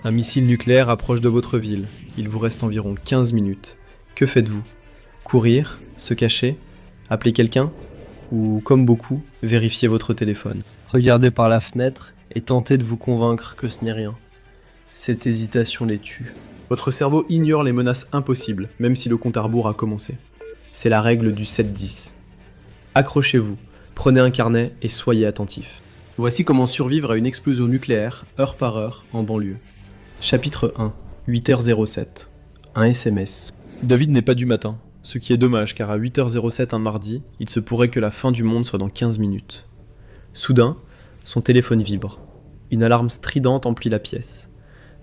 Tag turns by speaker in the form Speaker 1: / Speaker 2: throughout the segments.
Speaker 1: Un missile nucléaire approche de votre ville. Il vous reste environ 15 minutes. Que faites-vous? Courir? Se cacher? Appeler quelqu'un? Ou, comme beaucoup, vérifier votre téléphone?
Speaker 2: Regardez par la fenêtre et tentez de vous convaincre que ce n'est rien. Cette hésitation les tue.
Speaker 1: Votre cerveau ignore les menaces impossibles, même si le compte à rebours a commencé. C'est la règle du 7-10. Accrochez-vous, prenez un carnet et soyez attentifs. Voici comment survivre à une explosion nucléaire, heure par heure, en banlieue. Chapitre 1, 8h07. Un SMS. David n'est pas du matin, ce qui est dommage car à 8h07 un mardi, il se pourrait que la fin du monde soit dans 15 minutes. Soudain, son téléphone vibre. Une alarme stridente emplit la pièce.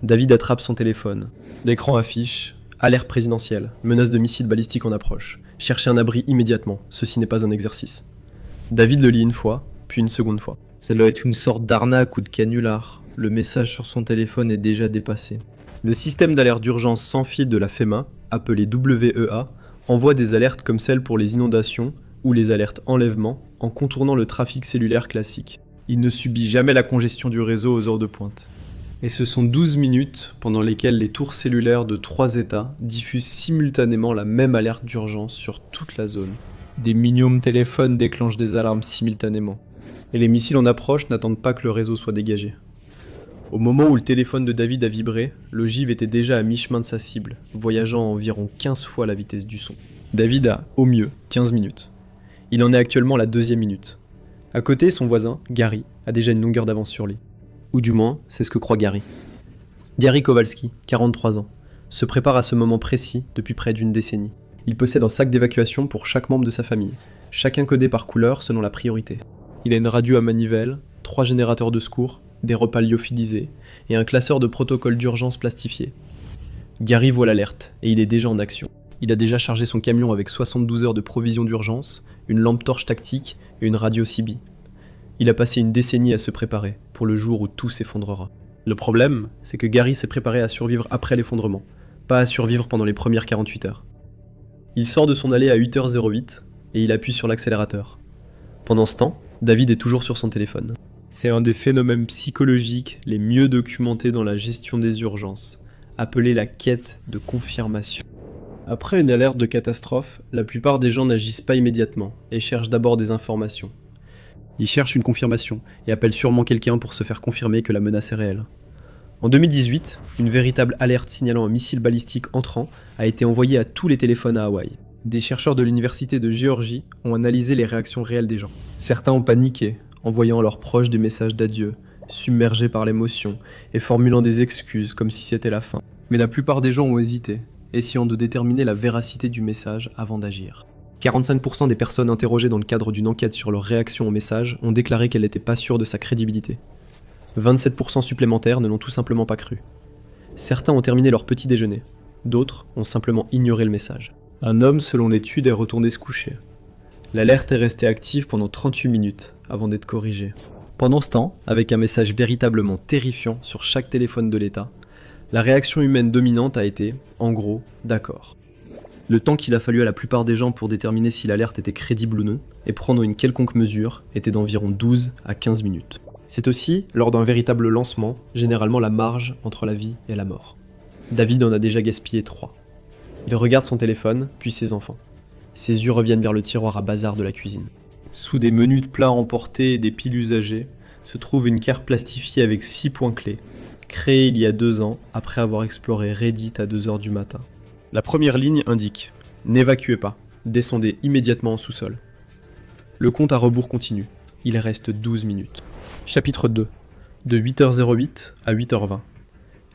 Speaker 1: David attrape son téléphone. L'écran affiche « Alerte présidentielle, menace de missile balistique en approche. Cherchez un abri immédiatement, ceci n'est pas un exercice. » David le lit une fois, puis une seconde fois.
Speaker 2: Ça doit être une sorte d'arnaque ou de canular. Le message sur son téléphone est déjà dépassé.
Speaker 1: Le système d'alerte d'urgence sans fil de la FEMA, appelé WEA, envoie des alertes comme celles pour les inondations ou les alertes enlèvement en contournant le trafic cellulaire classique. Il ne subit jamais la congestion du réseau aux heures de pointe. Et ce sont 12 minutes pendant lesquelles les tours cellulaires de 3 États diffusent simultanément la même alerte d'urgence sur toute la zone. Des millions de téléphones déclenchent des alarmes simultanément. Et les missiles en approche n'attendent pas que le réseau soit dégagé. Au moment où le téléphone de David a vibré, l'ogive était déjà à mi-chemin de sa cible, voyageant à environ 15 fois la vitesse du son. David a, au mieux, 15 minutes. Il en est actuellement à la 2e minute. À côté, son voisin, Gary, a déjà une longueur d'avance sur lui. Ou du moins, c'est ce que croit Gary. Gary Kowalski, 43 ans, se prépare à ce moment précis depuis près d'une décennie. Il possède un sac d'évacuation pour chaque membre de sa famille, chacun codé par couleur selon la priorité. Il a une radio à manivelle, 3 générateurs de secours, des repas lyophilisés et un classeur de protocole d'urgence plastifié. Gary voit l'alerte et il est déjà en action. Il a déjà chargé son camion avec 72 heures de provisions d'urgence, une lampe torche tactique et une radio CB. Il a passé une décennie à se préparer, pour le jour où tout s'effondrera. Le problème, c'est que Gary s'est préparé à survivre après l'effondrement, pas à survivre pendant les premières 48 heures. Il sort de son allée à 8h08 et il appuie sur l'accélérateur. Pendant ce temps, David est toujours sur son téléphone. C'est un des phénomènes psychologiques les mieux documentés dans la gestion des urgences, appelé la quête de confirmation. Après une alerte de catastrophe, la plupart des gens n'agissent pas immédiatement et cherchent d'abord des informations. Ils cherchent une confirmation et appellent sûrement quelqu'un pour se faire confirmer que la menace est réelle. En 2018, une véritable alerte signalant un missile balistique entrant a été envoyée à tous les téléphones à Hawaï. Des chercheurs de l'université de Géorgie ont analysé les réactions réelles des gens. Certains ont paniqué, envoyant à leurs proches des messages d'adieu, submergés par l'émotion et formulant des excuses comme si c'était la fin. Mais la plupart des gens ont hésité, essayant de déterminer la véracité du message avant d'agir. 45% des personnes interrogées dans le cadre d'une enquête sur leur réaction au message ont déclaré qu'elles n'étaient pas sûres de sa crédibilité. 27% supplémentaires ne l'ont tout simplement pas cru. Certains ont terminé leur petit déjeuner, d'autres ont simplement ignoré le message. Un homme, selon l'étude, est retourné se coucher. L'alerte est restée active pendant 38 minutes avant d'être corrigée. Pendant ce temps, avec un message véritablement terrifiant sur chaque téléphone de l'État, la réaction humaine dominante a été, en gros, d'accord. Le temps qu'il a fallu à la plupart des gens pour déterminer si l'alerte était crédible ou non, et prendre une quelconque mesure, était d'environ 12 à 15 minutes. C'est aussi, lors d'un véritable lancement, généralement la marge entre la vie et la mort. David en a déjà gaspillé 3. Il regarde son téléphone, puis ses enfants. Ses yeux reviennent vers le tiroir à bazar de la cuisine. Sous des menus de plats emportés et des piles usagées, se trouve une carte plastifiée avec 6 points clés, créée il y a 2 ans après avoir exploré Reddit à 2h du matin. La première ligne indique « N'évacuez pas, descendez immédiatement en sous-sol ». Le compte à rebours continue, il reste 12 minutes. Chapitre 2, de 8h08 à 8h20.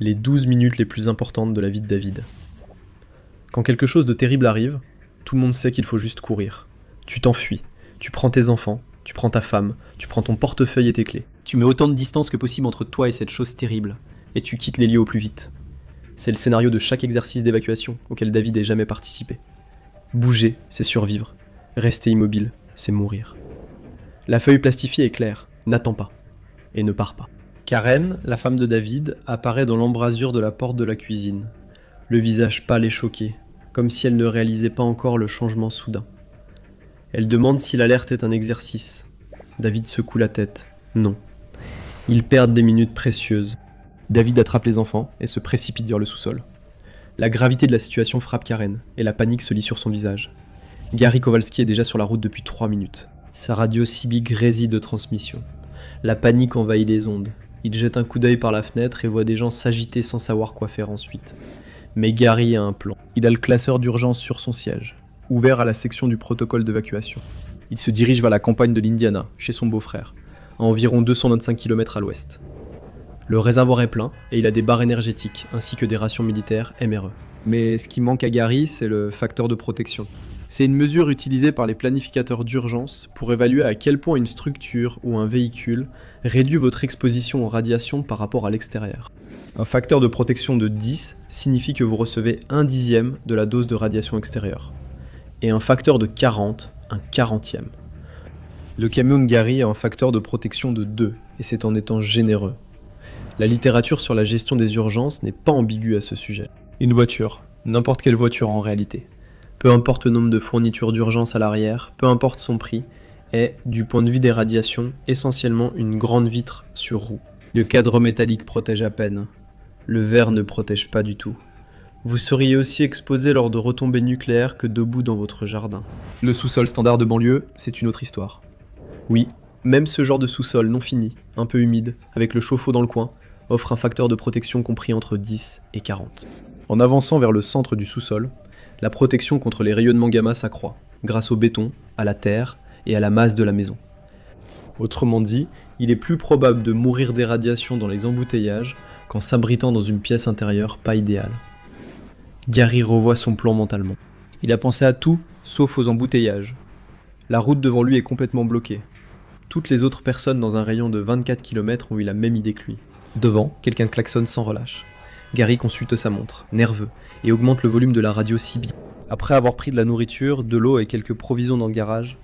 Speaker 1: Les 12 minutes les plus importantes de la vie de David. Quand quelque chose de terrible arrive, tout le monde sait qu'il faut juste courir. Tu t'enfuis, tu prends tes enfants, tu prends ta femme, tu prends ton portefeuille et tes clés. Tu mets autant de distance que possible entre toi et cette chose terrible, et tu quittes les lieux au plus vite. C'est le scénario de chaque exercice d'évacuation auquel David n'ait jamais participé. Bouger, c'est survivre. Rester immobile, c'est mourir. La feuille plastifiée est claire, n'attends pas, et ne pars pas. Karen, la femme de David, apparaît dans l'embrasure de la porte de la cuisine, le visage pâle et choqué, comme si elle ne réalisait pas encore le changement soudain. Elle demande si l'alerte est un exercice. David secoue la tête. Non. Ils perdent des minutes précieuses. David attrape les enfants et se précipite vers le sous-sol. La gravité de la situation frappe Karen, et la panique se lit sur son visage. Gary Kowalski est déjà sur la route depuis 3 minutes. Sa radio CB grésille de transmission. La panique envahit les ondes. Il jette un coup d'œil par la fenêtre et voit des gens s'agiter sans savoir quoi faire ensuite. Mais Gary a un plan. Il a le classeur d'urgence sur son siège, ouvert à la section du protocole d'évacuation. Il se dirige vers la campagne de l'Indiana, chez son beau-frère, à environ 225 km à l'ouest. Le réservoir est plein et il a des barres énergétiques ainsi que des rations militaires MRE. Mais ce qui manque à Gary, c'est le facteur de protection. C'est une mesure utilisée par les planificateurs d'urgence pour évaluer à quel point une structure ou un véhicule réduit votre exposition aux radiations par rapport à l'extérieur. Un facteur de protection de 10 signifie que vous recevez 1/10 de la dose de radiation extérieure. Et un facteur de 40, un 40e. Le camion de Gary a un facteur de protection de 2, et c'est en étant généreux. La littérature sur la gestion des urgences n'est pas ambiguë à ce sujet. Une voiture, n'importe quelle voiture en réalité, peu importe le nombre de fournitures d'urgence à l'arrière, peu importe son prix, est, du point de vue des radiations, essentiellement une grande vitre sur roue. Le cadre métallique protège à peine. Le verre ne protège pas du tout. Vous seriez aussi exposé lors de retombées nucléaires que debout dans votre jardin. Le sous-sol standard de banlieue, c'est une autre histoire. Oui, même ce genre de sous-sol non fini, un peu humide, avec le chauffe-eau dans le coin, offre un facteur de protection compris entre 10 et 40. En avançant vers le centre du sous-sol, la protection contre les rayonnements gamma s'accroît, grâce au béton, à la terre et à la masse de la maison. Autrement dit, il est plus probable de mourir des radiations dans les embouteillages qu'en s'abritant dans une pièce intérieure pas idéale. Gary revoit son plan mentalement. Il a pensé à tout, sauf aux embouteillages. La route devant lui est complètement bloquée. Toutes les autres personnes dans un rayon de 24 km ont eu la même idée que lui. Devant, quelqu'un klaxonne sans relâche. Gary consulte sa montre, nerveux, et augmente le volume de la radio CB. Après avoir pris de la nourriture, de l'eau et quelques provisions dans le garage,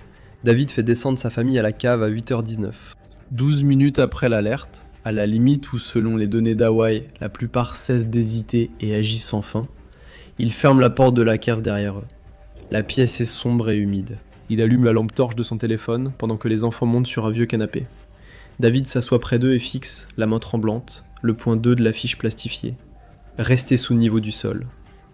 Speaker 1: David fait descendre sa famille à la cave à 8h19. 12 minutes après l'alerte, à la limite où, selon les données d'Hawaï, la plupart cessent d'hésiter et agissent enfin, il ferme la porte de la cave derrière eux. La pièce est sombre et humide. Il allume la lampe torche de son téléphone pendant que les enfants montent sur un vieux canapé. David s'assoit près d'eux et fixe, la main tremblante, le point 2 de l'affiche plastifiée. Restez sous le niveau du sol.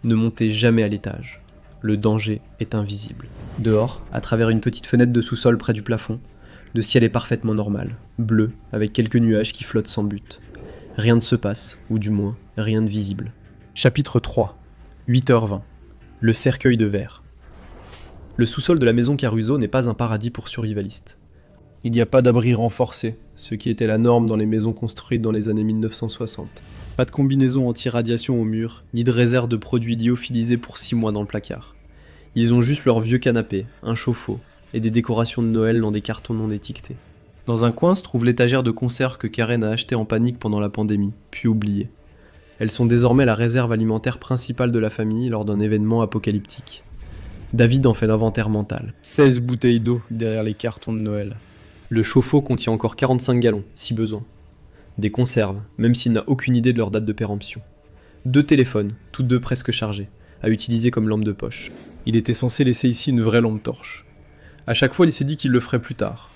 Speaker 1: Ne montez jamais à l'étage. Le danger est invisible. Dehors, à travers une petite fenêtre de sous-sol près du plafond, le ciel est parfaitement normal, bleu, avec quelques nuages qui flottent sans but. Rien ne se passe, ou du moins, rien de visible. Chapitre 3. 8h20. Le cercueil de verre. Le sous-sol de la maison Caruso n'est pas un paradis pour survivalistes. Il n'y a pas d'abri renforcé, ce qui était la norme dans les maisons construites dans les années 1960. Pas de combinaison anti-radiation au mur, ni de réserve de produits lyophilisés pour 6 mois dans le placard. Ils ont juste leur vieux canapé, un chauffe-eau, et des décorations de Noël dans des cartons non étiquetés. Dans un coin se trouve l'étagère de conserve que Karen a achetée en panique pendant la pandémie, puis oubliée. Elles sont désormais la réserve alimentaire principale de la famille lors d'un événement apocalyptique. David en fait l'inventaire mental. 16 bouteilles d'eau derrière les cartons de Noël. Le chauffe-eau contient encore 45 gallons, si besoin. Des conserves, même s'il n'a aucune idée de leur date de péremption. 2 téléphones, tous deux presque chargés, à utiliser comme lampe de poche. Il était censé laisser ici une vraie lampe torche. À chaque fois, il s'est dit qu'il le ferait plus tard.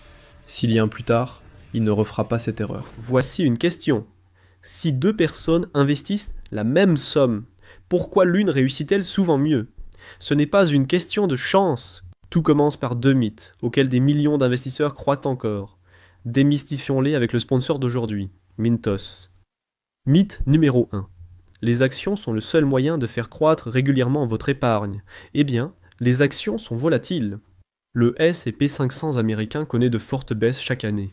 Speaker 1: S'il y a un plus tard, il ne refera pas cette erreur. Voici une question. Si 2 personnes investissent la même somme, pourquoi l'une réussit-elle souvent mieux ? Ce n'est pas une question de chance. Tout commence par 2 mythes, auxquels des millions d'investisseurs croient encore. Démystifions-les avec le sponsor d'aujourd'hui, Mintos. Mythe numéro 1. Les actions sont le seul moyen de faire croître régulièrement votre épargne. Eh bien, les actions sont volatiles. Le S&P 500 américain connaît de fortes baisses chaque année.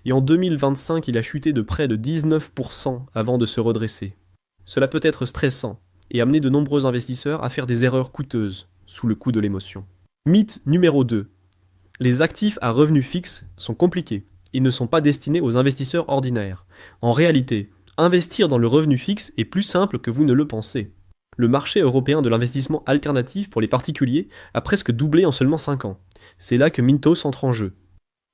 Speaker 1: Et en 2025, il a chuté de près de 19% avant de se redresser. Cela peut être stressant et amener de nombreux investisseurs à faire des erreurs coûteuses, sous le coup de l'émotion. Mythe numéro 2. Les actifs à revenus fixes sont compliqués. Ils ne sont pas destinés aux investisseurs ordinaires. En réalité, investir dans le revenu fixe est plus simple que vous ne le pensez. Le marché européen de l'investissement alternatif pour les particuliers a presque doublé en seulement 5 ans. C'est là que Mintos entre en jeu.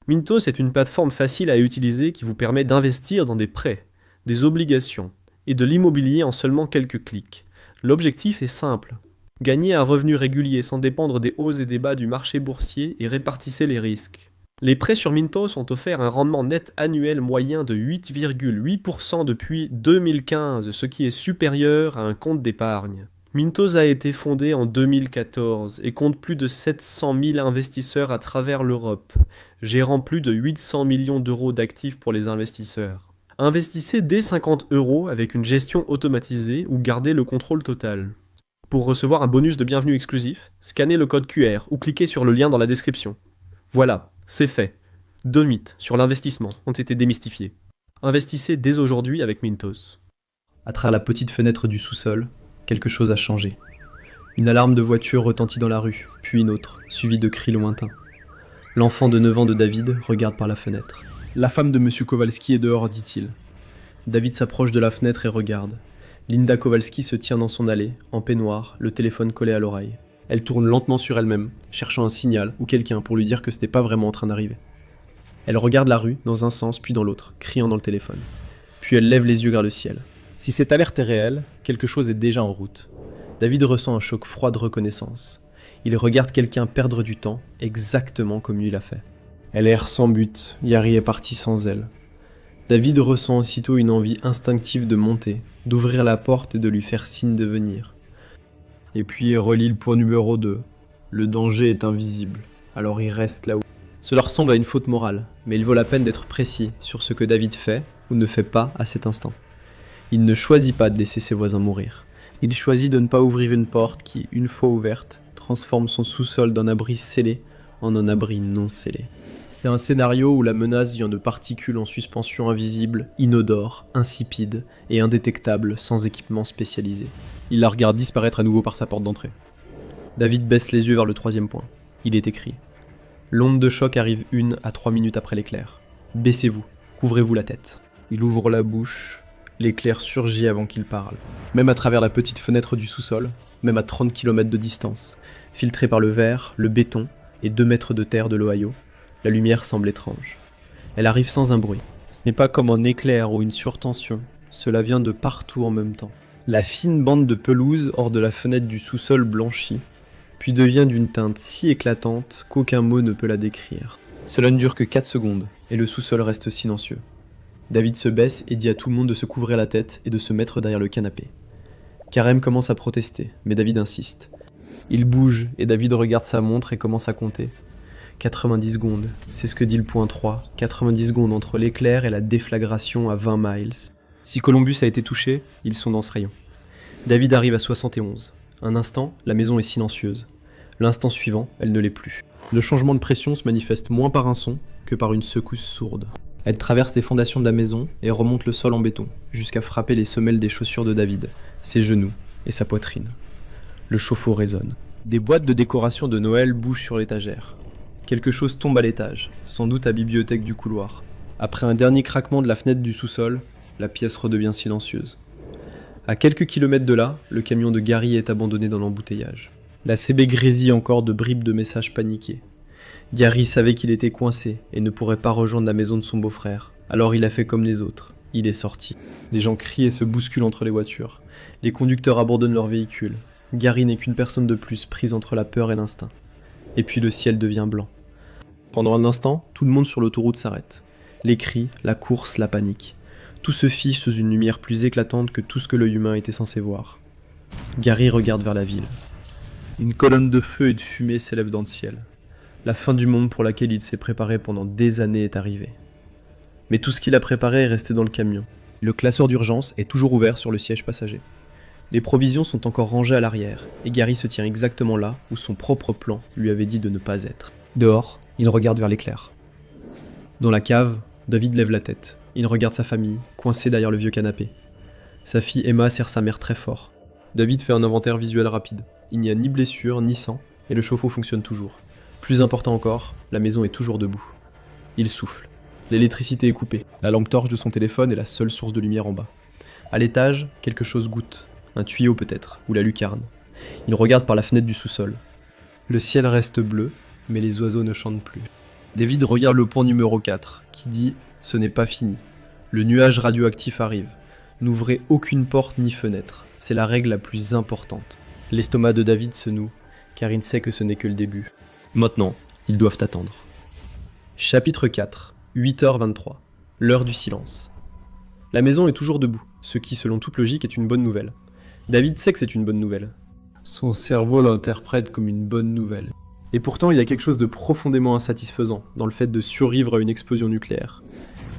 Speaker 1: Mintos est une plateforme facile à utiliser qui vous permet d'investir dans des prêts, des obligations et de l'immobilier en seulement quelques clics. L'objectif est simple. Gagnez un revenu régulier sans dépendre des hauts et des bas du marché boursier et répartissez les risques.
Speaker 3: Les prêts sur Mintos ont offert un rendement net annuel moyen de 8,8% depuis 2015, ce qui est supérieur à un compte d'épargne. Mintos a été fondé en 2014 et compte plus de 700 000 investisseurs à travers l'Europe, gérant plus de 800 millions d'euros d'actifs pour les investisseurs. Investissez dès 50 € avec une gestion automatisée ou gardez le contrôle total. Pour recevoir un bonus de bienvenue exclusif, scannez le code QR ou cliquez sur le lien dans la description. Voilà, c'est fait. 2 mythes sur l'investissement ont été démystifiés. Investissez dès aujourd'hui avec Mintos.
Speaker 1: À travers la petite fenêtre du sous-sol, quelque chose a changé. Une alarme de voiture retentit dans la rue, puis une autre, suivie de cris lointains. L'enfant de 9 ans de David regarde par la fenêtre.
Speaker 4: La femme de Monsieur Kowalski est dehors, dit-il.
Speaker 1: David s'approche de la fenêtre et regarde. Linda Kowalski se tient dans son allée, en peignoir, le téléphone collé à l'oreille.
Speaker 4: Elle tourne lentement sur elle-même, cherchant un signal ou quelqu'un pour lui dire que c'était pas vraiment en train d'arriver.
Speaker 1: Elle regarde la rue, dans un sens puis dans l'autre, criant dans le téléphone. Puis elle lève les yeux vers le ciel. Si cette alerte est réelle, quelque chose est déjà en route. David ressent un choc froid de reconnaissance. Il regarde quelqu'un perdre du temps, exactement comme lui l'a fait.
Speaker 2: Elle erre sans but, Gary est parti sans elle.
Speaker 1: David ressent aussitôt une envie instinctive de monter, d'ouvrir la porte et de lui faire signe de venir.
Speaker 2: Et puis il relit le point numéro 2. Le danger est invisible, alors il reste là où...
Speaker 1: Cela ressemble à une faute morale, mais il vaut la peine d'être précis sur ce que David fait ou ne fait pas à cet instant. Il ne choisit pas de laisser ses voisins mourir. Il choisit de ne pas ouvrir une porte qui, une fois ouverte, transforme son sous-sol d'un abri scellé en un abri non scellé. C'est un scénario où la menace vient de particules en suspension invisibles, inodores, insipides et indétectables sans équipement spécialisé.
Speaker 4: Il la regarde disparaître à nouveau par sa porte d'entrée.
Speaker 1: David baisse les yeux vers le 3e point. Il est écrit. L'onde de choc arrive 1 à 3 minutes après l'éclair. Baissez-vous, couvrez-vous la tête.
Speaker 2: Il ouvre la bouche, l'éclair surgit avant qu'il parle.
Speaker 1: Même à travers la petite fenêtre du sous-sol, même à 30 km de distance, filtré par le verre, le béton et 2 mètres de terre de l'Ohio, la lumière semble étrange. Elle arrive sans un bruit.
Speaker 2: Ce n'est pas comme un éclair ou une surtension, cela vient de partout en même temps. La fine bande de pelouse hors de la fenêtre du sous-sol blanchit, puis devient d'une teinte si éclatante qu'aucun mot ne peut la décrire.
Speaker 1: Cela ne dure que 4 secondes, et le sous-sol reste silencieux. David se baisse et dit à tout le monde de se couvrir la tête et de se mettre derrière le canapé. Karem commence à protester, mais David insiste. Il bouge, et David regarde sa montre et commence à compter. 90 secondes, c'est ce que dit le point 3. 90 secondes entre l'éclair et la déflagration à 20 miles. Si Columbus a été touché, ils sont dans ce rayon. David arrive à 71. Un instant, la maison est silencieuse. L'instant suivant, elle ne l'est plus.
Speaker 4: Le changement de pression se manifeste moins par un son que par une secousse sourde.
Speaker 1: Elle traverse les fondations de la maison et remonte le sol en béton, jusqu'à frapper les semelles des chaussures de David, ses genoux et sa poitrine. Le chauffe-eau résonne.
Speaker 2: Des boîtes de décoration de Noël bougent sur l'étagère.
Speaker 1: Quelque chose tombe à l'étage, sans doute à la bibliothèque du couloir. Après un dernier craquement de la fenêtre du sous-sol, la pièce redevient silencieuse. À quelques kilomètres de là, le camion de Gary est abandonné dans l'embouteillage. La CB grésille encore de bribes de messages paniqués. Gary savait qu'il était coincé et ne pourrait pas rejoindre la maison de son beau-frère. Alors il a fait comme les autres. Il est sorti. Les gens crient et se bousculent entre les voitures. Les conducteurs abandonnent leurs véhicules. Gary n'est qu'une personne de plus prise entre la peur et l'instinct. Et puis le ciel devient blanc. Pendant un instant, tout le monde sur l'autoroute s'arrête. Les cris, la course, la panique. Tout se fige sous une lumière plus éclatante que tout ce que l'œil humain était censé voir. Gary regarde vers la ville. Une colonne de feu et de fumée s'élève dans le ciel. La fin du monde pour laquelle il s'est préparé pendant des années est arrivée. Mais tout ce qu'il a préparé est resté dans le camion.
Speaker 4: Le classeur d'urgence est toujours ouvert sur le siège passager.
Speaker 1: Les provisions sont encore rangées à l'arrière, et Gary se tient exactement là où son propre plan lui avait dit de ne pas être. Dehors, il regarde vers l'éclair. Dans la cave, David lève la tête. Il regarde sa famille, coincée derrière le vieux canapé. Sa fille Emma serre sa mère très fort. David fait un inventaire visuel rapide. Il n'y a ni blessure, ni sang, et le chauffe-eau fonctionne toujours. Plus important encore, la maison est toujours debout. Il souffle. L'électricité est coupée.
Speaker 4: La lampe torche de son téléphone est la seule source de lumière en bas.
Speaker 1: À l'étage, quelque chose goutte. Un tuyau peut-être, ou la lucarne. Il regarde par la fenêtre du sous-sol. Le ciel reste bleu, mais les oiseaux ne chantent plus. David regarde le point numéro 4, qui dit « Ce n'est pas fini. Le nuage radioactif arrive. N'ouvrez aucune porte ni fenêtre. C'est la règle la plus importante. » L'estomac de David se noue, car il sait que ce n'est que le début. Maintenant, ils doivent attendre.
Speaker 2: Chapitre 4, 8h23. L'heure du silence. La maison est toujours debout, ce qui, selon toute logique, est une bonne nouvelle. David sait que c'est une bonne nouvelle.
Speaker 1: Son cerveau l'interprète comme une bonne nouvelle. Et pourtant, il y a quelque chose de profondément insatisfaisant dans le fait de survivre à une explosion nucléaire.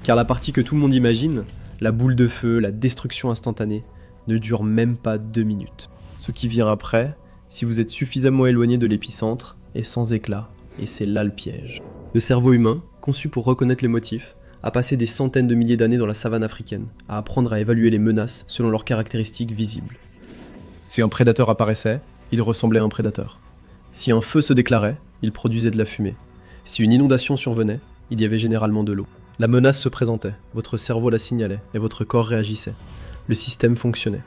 Speaker 1: Car la partie que tout le monde imagine, la boule de feu, la destruction instantanée, ne dure même pas 2 minutes. Ce qui vient après, si vous êtes suffisamment éloigné de l'épicentre, est sans éclat, et c'est là le piège. Le cerveau humain, conçu pour reconnaître les motifs, a passé des centaines de milliers d'années dans la savane africaine, à apprendre à évaluer les menaces selon leurs caractéristiques visibles.
Speaker 4: Si un prédateur apparaissait, il ressemblait à un prédateur.
Speaker 2: Si un feu se déclarait, il produisait de la fumée. Si une inondation survenait, il y avait généralement de l'eau. La menace se présentait, votre cerveau la signalait, et votre corps réagissait. Le système fonctionnait.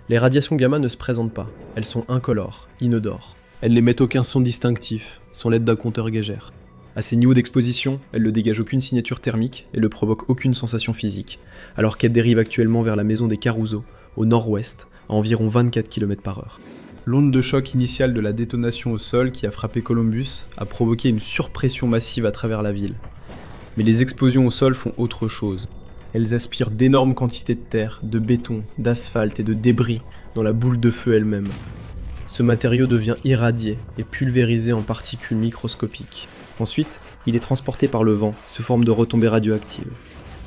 Speaker 2: Les radiations gamma ne se présentent pas, elles sont incolores, inodores. Elles n'émettent aucun son distinctif, sont l'aide d'un compteur Geiger. À ces niveaux d'exposition, elles ne dégagent aucune signature thermique et ne provoquent aucune sensation physique, alors qu'elles dérivent actuellement vers la maison des Caruso, au nord-ouest, à environ 24 km/h. L'onde de choc initiale de la détonation au sol qui a frappé Columbus a provoqué une surpression massive à travers la ville. Mais les explosions au sol font autre chose. Elles aspirent d'énormes quantités de terre, de béton, d'asphalte et de débris dans la boule de feu elle-même. Ce matériau devient irradié et pulvérisé en particules microscopiques. Ensuite, il est transporté par le vent sous forme de retombées radioactives.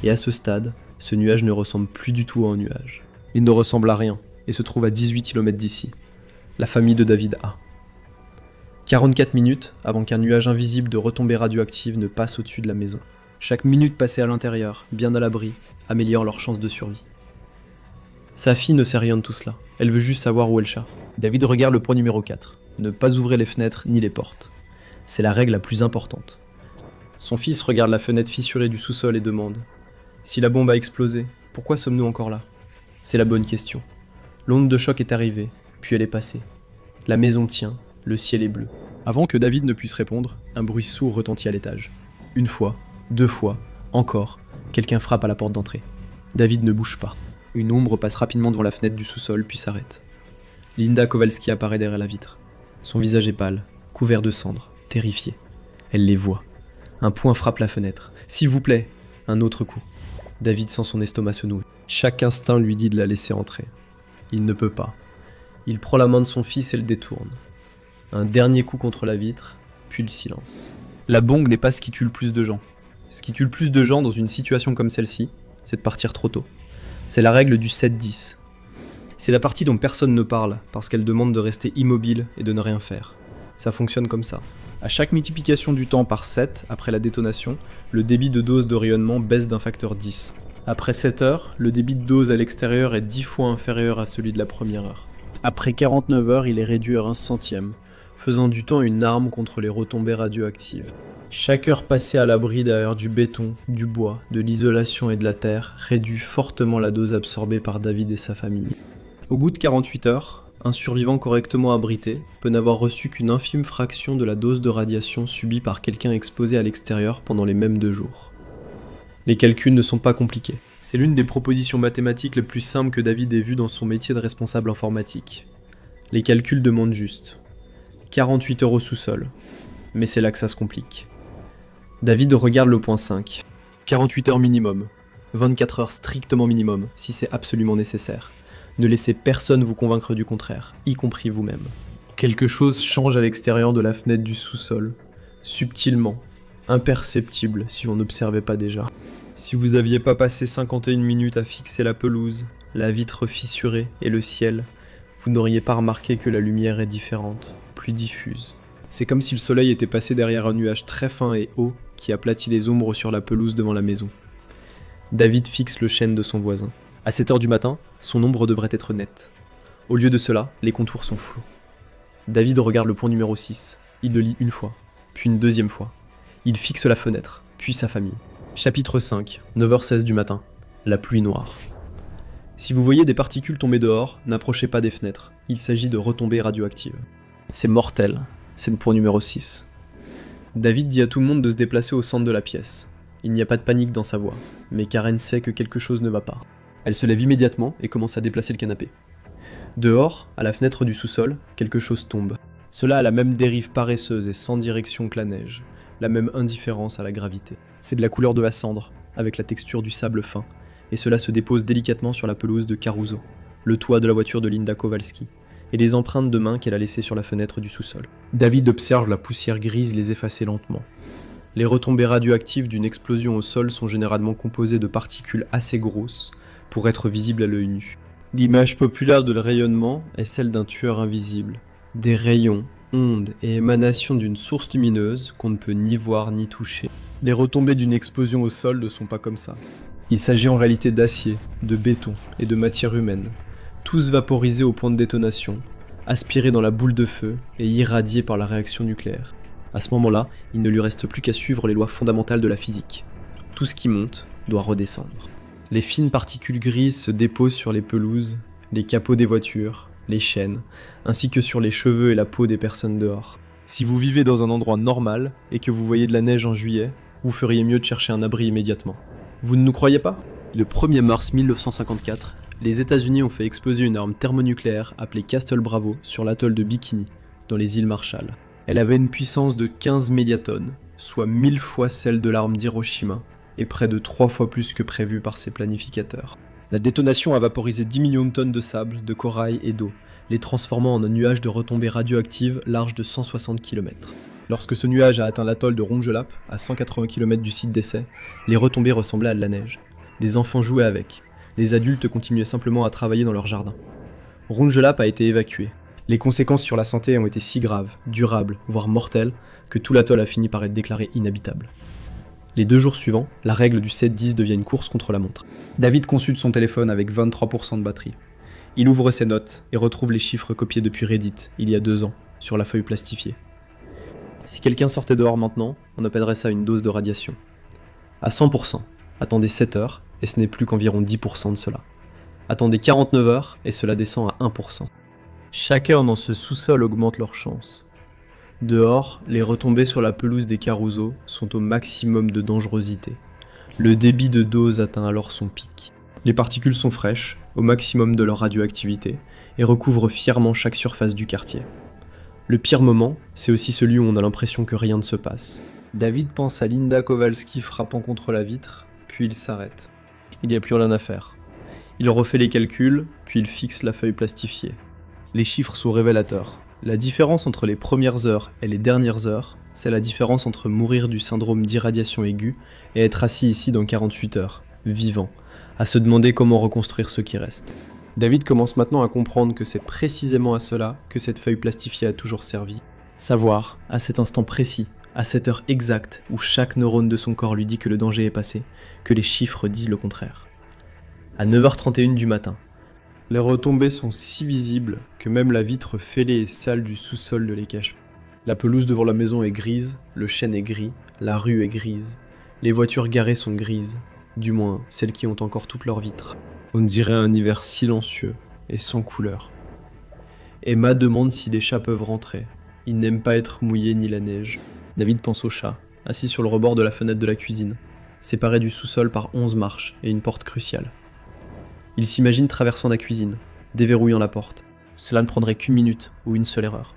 Speaker 2: Et à ce stade, ce nuage ne ressemble plus du tout à un nuage. Il ne ressemble à rien et se trouve à 18 km d'ici. La famille de David A. 44 minutes avant qu'un nuage invisible de retombées radioactives ne passe au-dessus de la maison. Chaque minute passée à l'intérieur, bien à l'abri, améliore leurs chances de survie. Sa fille ne sait rien de tout cela, elle veut juste savoir où est le chat. David regarde le point numéro 4, ne pas ouvrir les fenêtres ni les portes. C'est la règle la plus importante. Son fils regarde la fenêtre fissurée du sous-sol et demande « Si la bombe a explosé, pourquoi sommes-nous encore là ?» C'est la bonne question. L'onde de choc est arrivée, puis elle est passée. La maison tient, le ciel est bleu. Avant que David ne puisse répondre, un bruit sourd retentit à l'étage. Une fois, 2 fois, encore, quelqu'un frappe à la porte d'entrée. David ne bouge pas. Une ombre passe rapidement devant la fenêtre du sous-sol, puis s'arrête. Linda Kowalski apparaît derrière la vitre. Son visage est pâle, couvert de cendres, terrifié. Elle les voit. Un poing frappe la fenêtre. « S'il vous plaît !» Un autre coup. David sent son estomac se nouer. Chaque instinct lui dit de la laisser entrer. Il ne peut pas. Il prend la main de son fils et le détourne. Un dernier coup contre la vitre, puis le silence. La bongue n'est pas ce qui tue le plus de gens. Ce qui tue le plus de gens dans une situation comme celle-ci, c'est de partir trop tôt. C'est la règle du 7-10. C'est la partie dont personne ne parle, parce qu'elle demande de rester immobile et de ne rien faire. Ça fonctionne comme ça. À chaque multiplication du temps par 7, après la détonation, le débit de dose de rayonnement baisse d'un facteur 10. Après 7 heures, le débit de dose à l'extérieur est 10 fois inférieur à celui de la première heure. Après 49 heures, il est réduit à 1 centième, faisant du temps une arme contre les retombées radioactives. Chaque heure passée à l'abri derrière du béton, du bois, de l'isolation et de la terre réduit fortement la dose absorbée par David et sa famille. Au bout de 48 heures, un survivant correctement abrité peut n'avoir reçu qu'une infime fraction de la dose de radiation subie par quelqu'un exposé à l'extérieur pendant les mêmes 2 jours. Les calculs ne sont pas compliqués. C'est l'une des propositions mathématiques les plus simples que David ait vues dans son métier de responsable informatique. Les calculs demandent juste 48 heures au sous-sol, mais c'est là que ça se complique. David regarde le point 5. 48 heures minimum, 24 heures strictement minimum, si c'est absolument nécessaire. Ne laissez personne vous convaincre du contraire, y compris vous-même. Quelque chose change à l'extérieur de la fenêtre du sous-sol, subtilement, imperceptible si on n'observait pas déjà. Si vous aviez pas passé 51 minutes à fixer la pelouse, la vitre fissurée et le ciel, vous n'auriez pas remarqué que la lumière est différente, plus diffuse. C'est comme si le soleil était passé derrière un nuage très fin et haut qui aplatit les ombres sur la pelouse devant la maison. David fixe le chêne de son voisin. À 7 heures du matin, son ombre devrait être nette. Au lieu de cela, les contours sont flous. David regarde le point numéro 6. Il le lit une fois, puis une deuxième fois. Il fixe la fenêtre, puis sa famille. Chapitre 5, 9h16 du matin. La pluie noire. Si vous voyez des particules tomber dehors, n'approchez pas des fenêtres. Il s'agit de retombées radioactives. C'est mortel. C'est le point numéro 6. David dit à tout le monde de se déplacer au centre de la pièce. Il n'y a pas de panique dans sa voix, mais Karen sait que quelque chose ne va pas. Elle se lève immédiatement et commence à déplacer le canapé. Dehors, à la fenêtre du sous-sol, quelque chose tombe. Cela a la même dérive paresseuse et sans direction que la neige. la même indifférence à la gravité. C'est de la couleur de la cendre, avec la texture du sable fin, et cela se dépose délicatement sur la pelouse de Caruso, le toit de la voiture de Linda Kowalski, et les empreintes de mains qu'elle a laissées sur la fenêtre du sous-sol. David observe la poussière grise les effacer lentement. Les retombées radioactives d'une explosion au sol sont généralement composées de particules assez grosses pour être visibles à l'œil nu. L'image populaire de le rayonnement est celle d'un tueur invisible. Des rayons, ondes et émanations d'une source lumineuse qu'on ne peut ni voir ni toucher. Les retombées d'une explosion au sol ne sont pas comme ça. Il s'agit en réalité d'acier, de béton et de matière humaine, tous vaporisés au point de détonation, aspirés dans la boule de feu et irradiés par la réaction nucléaire. À ce moment-là, il ne lui reste plus qu'à suivre les lois fondamentales de la physique. Tout ce qui monte doit redescendre. Les fines particules grises se déposent sur les pelouses, les capots des voitures, les chaînes, ainsi que sur les cheveux et la peau des personnes dehors. Si vous vivez dans un endroit normal et que vous voyez de la neige en juillet, vous feriez mieux de chercher un abri immédiatement. Vous ne nous croyez pas ? Le 1er mars 1954, les États-Unis ont fait exploser une arme thermonucléaire appelée Castle Bravo sur l'atoll de Bikini, dans les îles Marshall. Elle avait une puissance de 15 mégatonnes, soit 1000 fois celle de l'arme d'Hiroshima, et près de 3 fois plus que prévu par ses planificateurs. La détonation a vaporisé 10 millions de tonnes de sable, de corail et d'eau, les transformant en un nuage de retombées radioactives large de 160 km. Lorsque ce nuage a atteint l'atoll de Rongelap, à 180 km du site d'essai, les retombées ressemblaient à de la neige. Des enfants jouaient avec. Les adultes continuaient simplement à travailler dans leur jardin. Rongelap a été évacué. Les conséquences sur la santé ont été si graves, durables, voire mortelles, que tout l'atoll a fini par être déclaré inhabitable. Les 2 jours suivants, la règle du 7-10 devient une course contre la montre. David consulte son téléphone avec 23% de batterie. Il ouvre ses notes et retrouve les chiffres copiés depuis Reddit, il y a 2 ans, sur la feuille plastifiée. Si quelqu'un sortait dehors maintenant, on appellerait ça une dose de radiation. À 100%, attendez 7 heures, et ce n'est plus qu'environ 10% de cela. Attendez 49 heures, et cela descend à 1%. Chaque heure dans ce sous-sol augmente leurs chances. Dehors, les retombées sur la pelouse des Caruso sont au maximum de dangerosité. Le débit de dose atteint alors son pic. Les particules sont fraîches, au maximum de leur radioactivité, et recouvrent fièrement chaque surface du quartier. Le pire moment, c'est aussi celui où on a l'impression que rien ne se passe. David pense à Linda Kowalski frappant contre la vitre, puis il s'arrête. Il n'y a plus rien à faire. Il refait les calculs, puis il fixe la feuille plastifiée. Les chiffres sont révélateurs. La différence entre les premières heures et les dernières heures, c'est la différence entre mourir du syndrome d'irradiation aiguë et être assis ici dans 48 heures, vivant, à se demander comment reconstruire ce qui reste. David commence maintenant à comprendre que c'est précisément à cela que cette feuille plastifiée a toujours servi. Savoir, à cet instant précis, à cette heure exacte où chaque neurone de son corps lui dit que le danger est passé, que les chiffres disent le contraire. À 9h31 du matin, les retombées sont si visibles que même la vitre fêlée et sale du sous-sol ne les cache pas. La pelouse devant la maison est grise, le chêne est gris, la rue est grise, les voitures garées sont grises, du moins celles qui ont encore toutes leurs vitres. On dirait un hiver silencieux et sans couleur. Emma demande si les chats peuvent rentrer. Ils n'aiment pas être mouillés ni la neige. David pense au chat, assis sur le rebord de la fenêtre de la cuisine, séparé du sous-sol par 11 marches et une porte cruciale. Il s'imagine traversant la cuisine, déverrouillant la porte. Cela ne prendrait qu'une minute ou une seule erreur.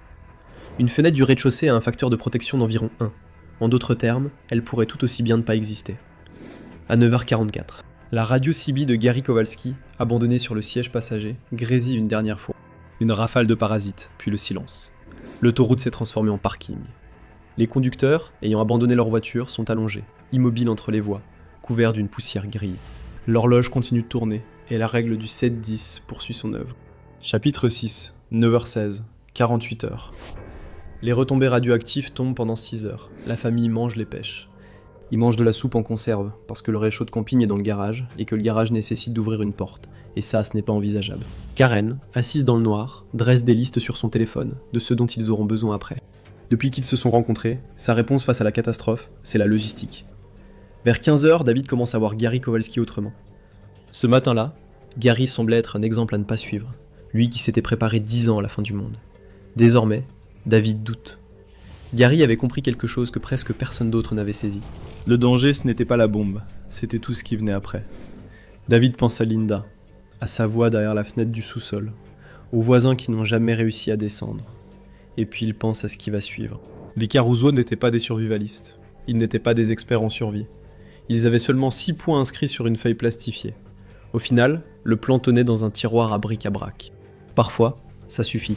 Speaker 2: Une fenêtre du rez-de-chaussée a un facteur de protection d'environ 1. En d'autres termes, elle pourrait tout aussi bien ne pas exister. À 9h44, la radio CB de Gary Kowalski, abandonnée sur le siège passager, grésille une dernière fois. Une rafale de parasites, puis le silence. L'autoroute s'est transformée en parking. Les conducteurs, ayant abandonné leur voiture, sont allongés, immobiles entre les voies, couverts d'une poussière grise. L'horloge continue de tourner, et la règle du 7-10 poursuit son œuvre. Chapitre 6, 9h16, 48 heures. Les retombées radioactives tombent pendant 6 heures. La famille mange les pêches. Ils mangent de la soupe en conserve, parce que le réchaud de camping est dans le garage, et que le garage nécessite d'ouvrir une porte. Et ça, ce n'est pas envisageable. Karen, assise dans le noir, dresse des listes sur son téléphone, de ce dont ils auront besoin après. Depuis qu'ils se sont rencontrés, sa réponse face à la catastrophe, c'est la logistique. Vers 15h, David commence à voir Gary Kowalski autrement. Ce matin-là, Gary semblait être un exemple à ne pas suivre, lui qui s'était préparé 10 ans à la fin du monde. Désormais, David doute. Gary avait compris quelque chose que presque personne d'autre n'avait saisi. Le danger, ce n'était pas la bombe, c'était tout ce qui venait après. David pense à Linda, à sa voix derrière la fenêtre du sous-sol, aux voisins qui n'ont jamais réussi à descendre. Et puis il pense à ce qui va suivre. Les Caruso n'étaient pas des survivalistes. Ils n'étaient pas des experts en survie. Ils avaient seulement 6 points inscrits sur une feuille plastifiée. Au final, le plan tenait dans un tiroir à bric-à-brac. Parfois, ça suffit.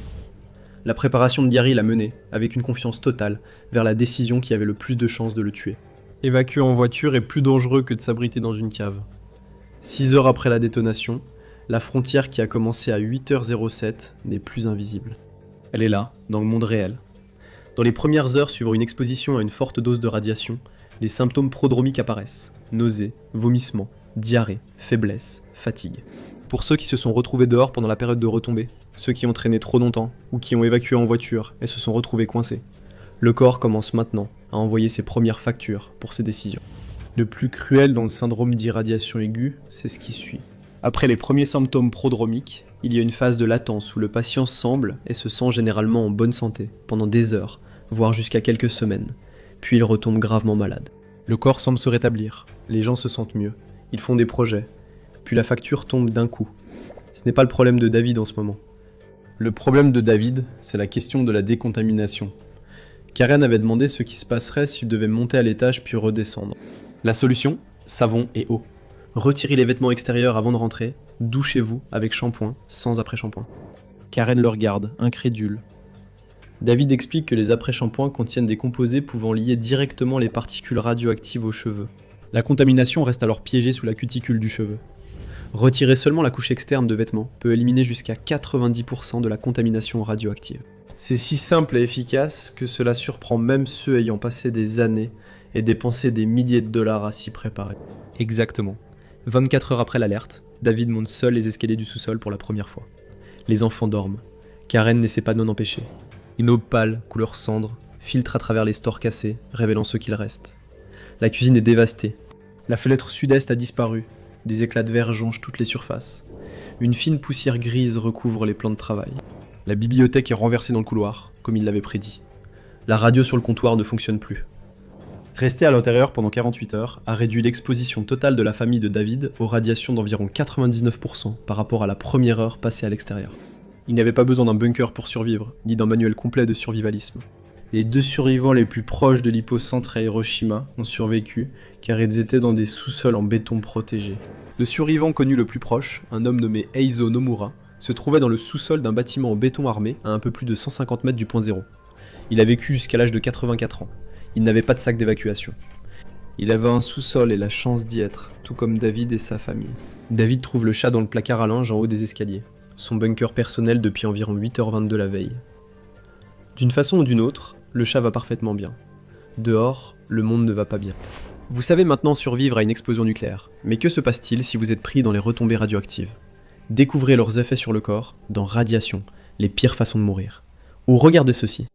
Speaker 2: La préparation de Gary l'a mené, avec une confiance totale, vers la décision qui avait le plus de chances de le tuer. Évacuer en voiture est plus dangereux que de s'abriter dans une cave. 6 heures après la détonation, la frontière qui a commencé à 8h07 n'est plus invisible. Elle est là, dans le monde réel. Dans les premières heures suivant une exposition à une forte dose de radiation, les symptômes prodromiques apparaissent. Nausées, vomissements, diarrhée, faiblesse, fatigue. Pour ceux qui se sont retrouvés dehors pendant la période de retombée, ceux qui ont traîné trop longtemps ou qui ont évacué en voiture et se sont retrouvés coincés, le corps commence maintenant à envoyer ses premières factures pour ses décisions. Le plus cruel dans le syndrome d'irradiation aiguë, c'est ce qui suit. Après les premiers symptômes prodromiques, il y a une phase de latence où le patient semble et se sent généralement en bonne santé pendant des heures, voire jusqu'à quelques semaines, puis il retombe gravement malade. Le corps semble se rétablir, les gens se sentent mieux, ils font des projets, puis la facture tombe d'un coup. Ce n'est pas le problème de David en ce moment. Le problème de David, c'est la question de la décontamination. Karen avait demandé ce qui se passerait s'il devait monter à l'étage puis redescendre. La solution, savon et eau. Retirez les vêtements extérieurs avant de rentrer, douchez-vous avec shampoing, sans après-shampoing. Karen le regarde, incrédule. David explique que les après-shampoings contiennent des composés pouvant lier directement les particules radioactives aux cheveux. La contamination reste alors piégée sous la cuticule du cheveu. Retirer seulement la couche externe de vêtements peut éliminer jusqu'à 90% de la contamination radioactive. C'est si simple et efficace que cela surprend même ceux ayant passé des années et dépensé des milliers de dollars à s'y préparer. Exactement. 24 heures après l'alerte, David monte seul les escaliers du sous-sol pour la première fois. Les enfants dorment. Karen n'essaie pas de l'en empêcher. Une aube pâle, couleur cendre, filtre à travers les stores cassés, révélant ce qu'il reste. La cuisine est dévastée. La fenêtre sud-est a disparu. Des éclats de verre jonchent toutes les surfaces. Une fine poussière grise recouvre les plans de travail. La bibliothèque est renversée dans le couloir, comme il l'avait prédit. La radio sur le comptoir ne fonctionne plus. Rester à l'intérieur pendant 48 heures a réduit l'exposition totale de la famille de David aux radiations d'environ 99% par rapport à la première heure passée à l'extérieur. Il n'avait pas besoin d'un bunker pour survivre, ni d'un manuel complet de survivalisme. Les 2 survivants les plus proches de l'hypocentre à Hiroshima ont survécu car ils étaient dans des sous-sols en béton protégé. Le survivant connu le plus proche, un homme nommé Eizo Nomura, se trouvait dans le sous-sol d'un bâtiment en béton armé à un peu plus de 150 mètres du point zéro. Il a vécu jusqu'à l'âge de 84 ans. Il n'avait pas de sac d'évacuation. Il avait un sous-sol et la chance d'y être, tout comme David et sa famille. David trouve le chat dans le placard à linge en haut des escaliers, son bunker personnel depuis environ 8h22 la veille. D'une façon ou d'une autre, le chat va parfaitement bien. Dehors, le monde ne va pas bien. Vous savez maintenant survivre à une explosion nucléaire, mais que se passe-t-il si vous êtes pris dans les retombées radioactives ? Découvrez leurs effets sur le corps dans Radiation, les pires façons de mourir. Ou regardez ceci.